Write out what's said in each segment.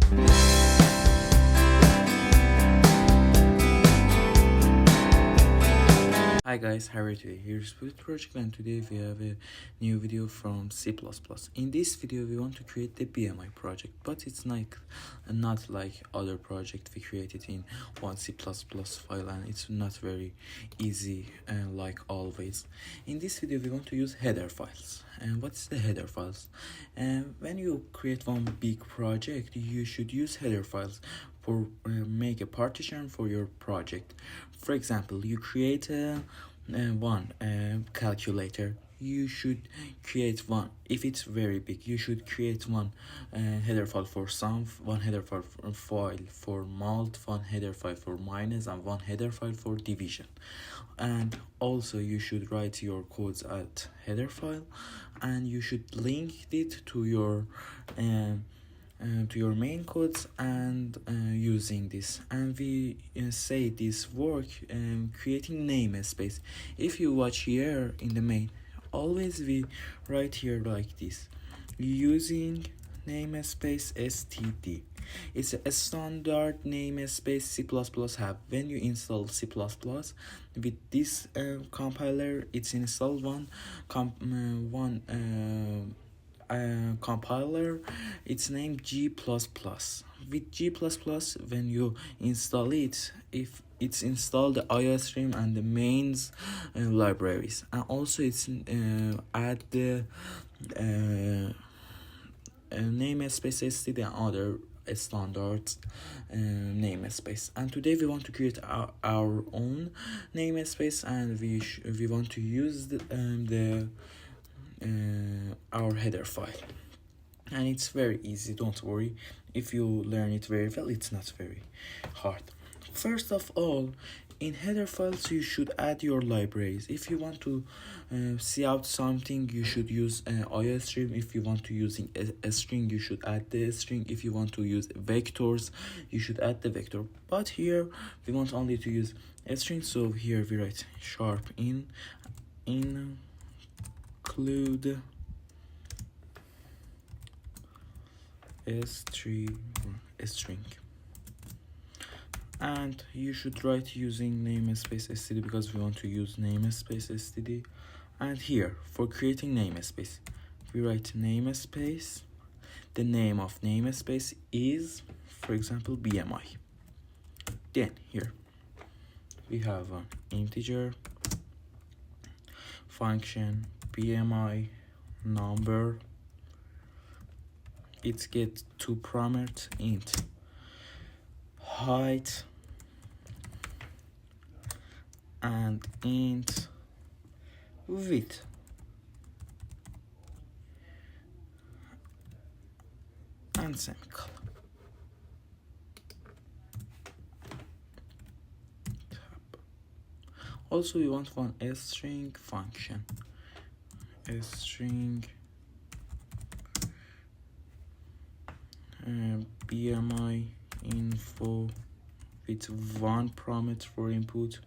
Hi guys, Harry today. Here's Spirit Project, and today we have a new video from C++. In this video we want to create the BMI project, but it's not like other project we created in one C++ file, and it's not very easy like always. In this video we want to use header files. And what's the header files? When you create one big project, you should use header files for make a partition for your project. For example, you create one calculator. You should create one. If it's very big, you should create one header file for sum, one header file for mult, one header file for minus, and one header file for division. And also you should write your codes at header file, and you should link it to your main codes, and using this, and we say this work creating namespace. If you watch here in the main, always we write here like this, using namespace std. It's a standard namespace C++ have. When you install C++ with this compiler, it's installed one compiler, it's named G++. With G++, when you install it, if it's installed the iostream and the mains libraries, and also it's add the namespace std and other standards namespace. And today we want to create our own namespace, and we want to use our header file, and it's very easy. Don't worry, if you learn it very well, it's not very hard. First of all, in header files you should add your libraries. If you want to see out something, you should use iostream. If you want to using a string, you should add the string. If you want to use vectors, you should add the vector. But here we want only to use a string, so here we write sharp include a string, and you should write using namespace std because we want to use namespace std. And here for creating namespace, we write namespace. The name of namespace is, for example, BMI. Then here we have an integer function BMI number. It gets two parameters, int height and int width. And semicolon. Also we want one string function, string BMI info with one parameter for input,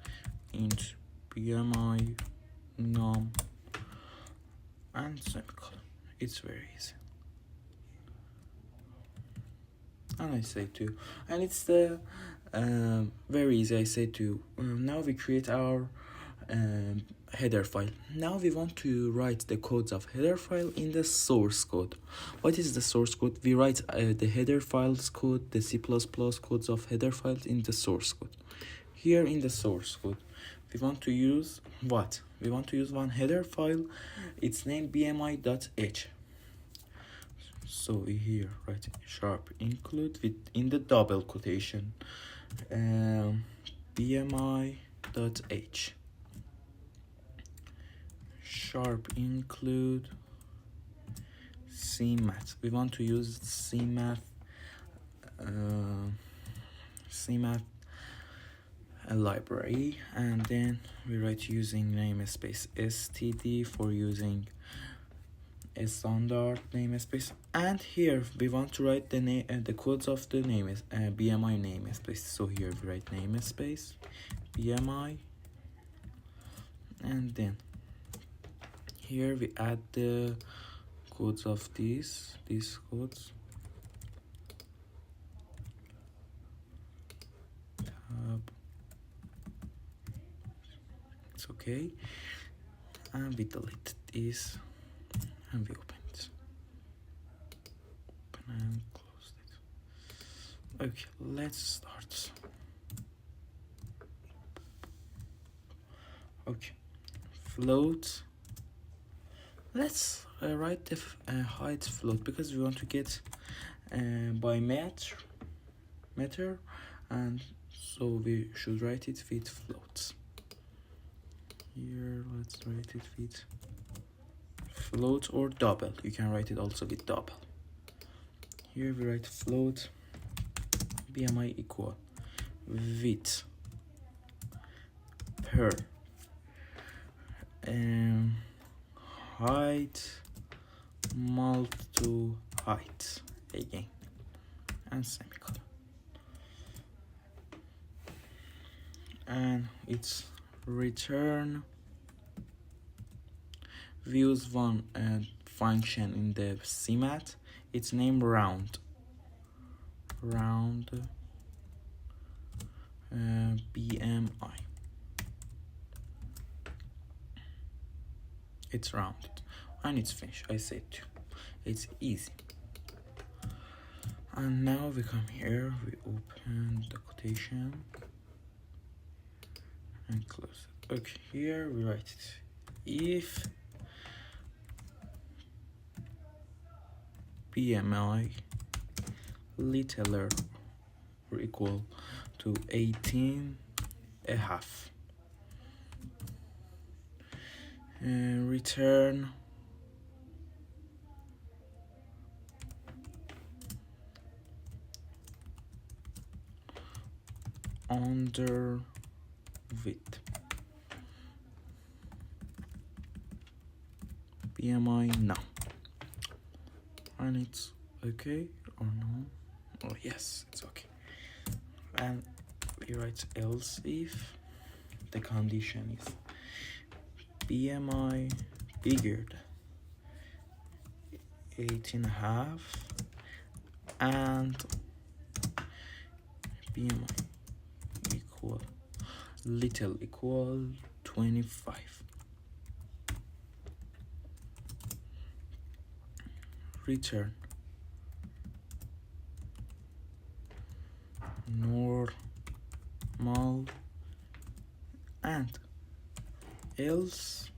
int BMI num, and semicolon. It's very easy, and I say too, and it's the very easy. I say too. Now we create our header file. Now we want to write the codes of header file in the source code. What is the source code? We write the header files code, the C++ codes of header files in the source code. Here in the source code, we want to use what? We want to use one header file. It's named bmi.h. So we here write sharp include with in the double quotation bmi.h. Sharp include cmath. We want to use cmath library, and then we write using namespace std for using a standard namespace. And here we want to write the codes of the BMI namespace. So here we write namespace BMI, and then here we add the codes of these codes, okay, and we delete this and we open it, open and close it. Okay, let's start. Okay, float. Let's write the height float because we want to get by meter, and so we should write it with floats. Here let's write it with float or double. You can write it also with double. Here we write float BMI equal width per height multi height again and semicolon, and it's return. We use one function in the CMAT. It's named round BMI. It's rounded and it's finished. I said too, it's easy. And now we come here, we open the quotation and close it. Okay, here we write it. If BMI littler or equal to 18 a half, and return under width BMI now, and it's okay or no? Oh yes, it's okay. And we write else if the condition is BMI bigger than 18.5 and BMI equal little equal 25. Return normal and else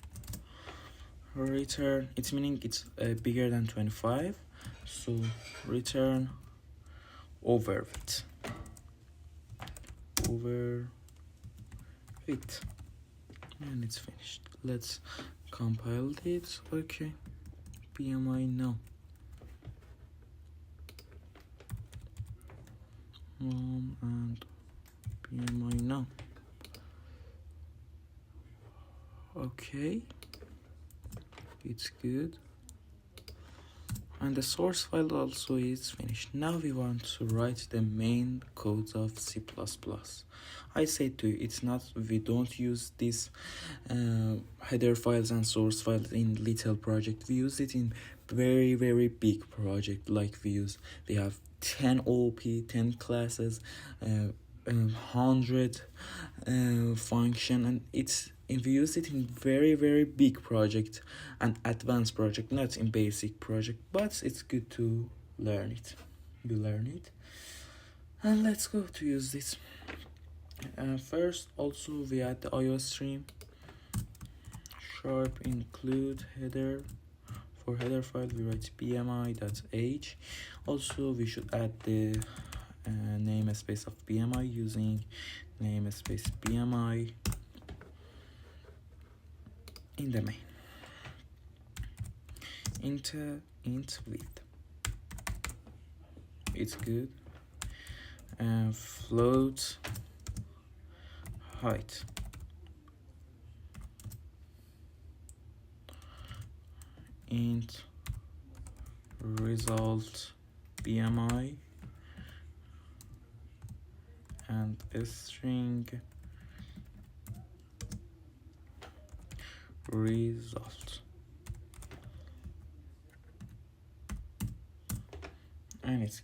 return, it's meaning it's bigger than 25, so return over it and it's finished. Let's compile it. Okay, BMI now, and BMI now. Okay, it's good, and the source file also is finished. Now we want to write the main codes of C++. I said to you, it's not, we don't use this header files and source files in little project. We use it in very big project, like we have 10 OP, 10 classes, 100 function, and we use it in very big project and advanced project, not in basic project, but it's good to learn it. You learn it, and let's go to use this. First, also we add the IO stream sharp include header. For header file we write bmi.h. Also we should add the namespace of BMI using namespace BMI in the main. Int width, it's good. Float height, int result BMI, and a string result, and it's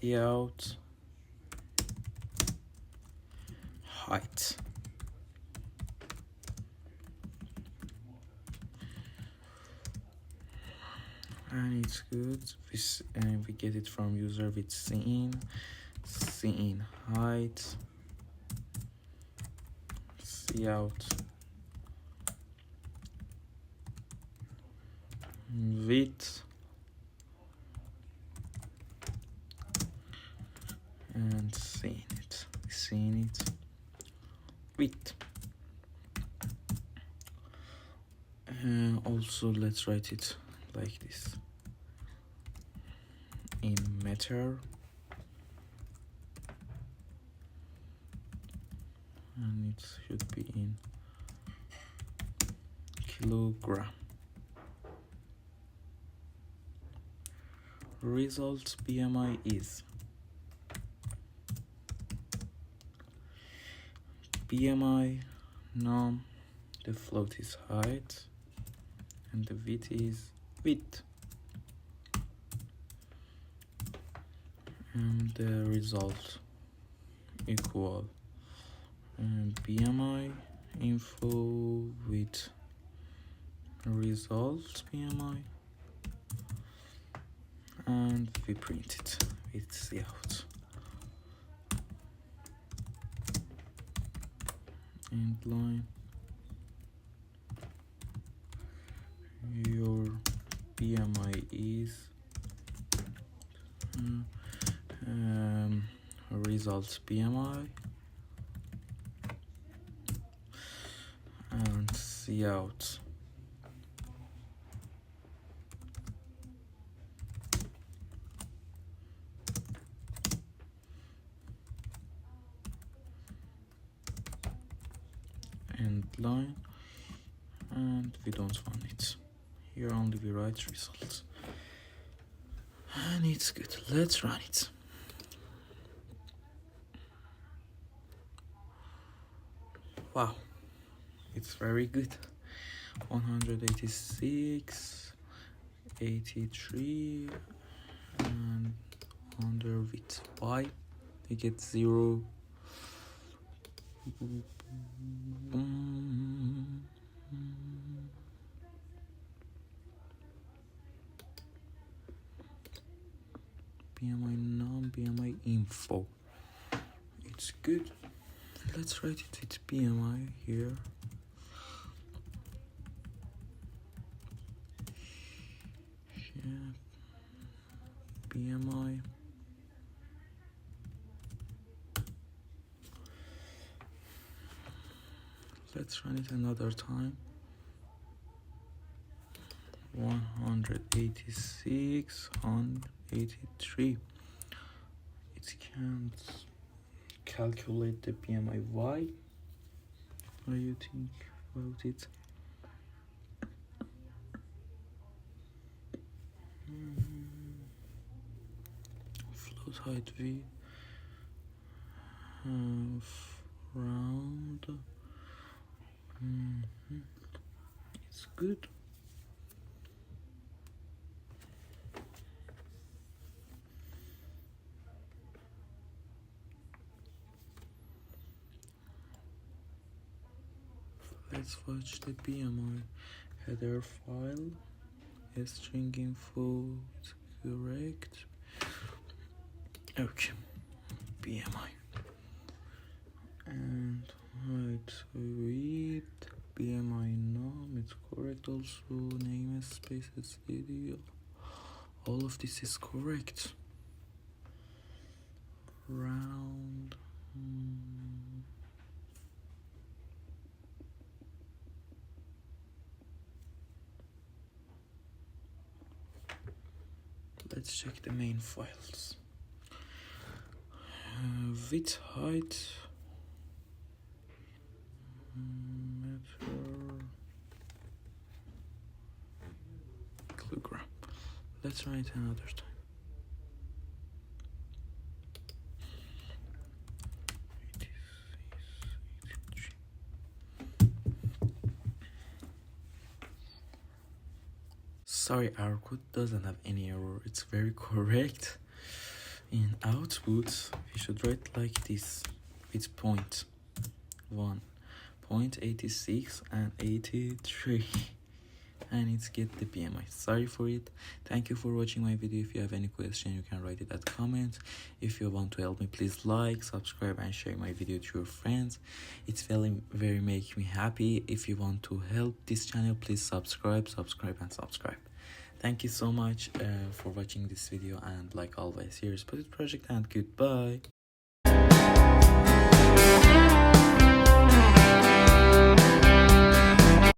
cout height. and it's good. We get it from user with scene height, cout, width, and seeing it width. Also, let's write it like this in meter, and it should be in kilogram. Result BMI is BMI num, the float is height, and the width is width, and the result equal BMI info with result BMI, and we print it with cout. End line, your BMI is result BMI, and cout. End line, and we don't want it. Here only we write results, and it's good. Let's run it. Wow, it's very good. 186, 83, and under width. Why? We get 0. BMI num, BMI info. It's good. Let's write it with BMI here. Yeah. BMI. Let's run it another time. 186 on 83. It can't calculate the BMI. Why? What do you think about it? Float height V, round. It's good. Let's watch the BMI header file. String info is correct. Okay, BMI and height width, BMI num, it's correct. Also namespace video, all of this is correct. Round. Let's check the main files. Width, height, meter, kilogram. Let's write it another time. Sorry, our code doesn't have any error. It's very correct. In output, we should write like this with point 1, 0.86 and 83. and it's get the BMI. Sorry for it. Thank you for watching my video. If you have any question, you can write it at comments. If you want to help me, please like, subscribe, and share my video to your friends. It's very make me happy. If you want to help this channel, please subscribe, and subscribe. Thank you so much for watching this video, and like always, here's Project and goodbye.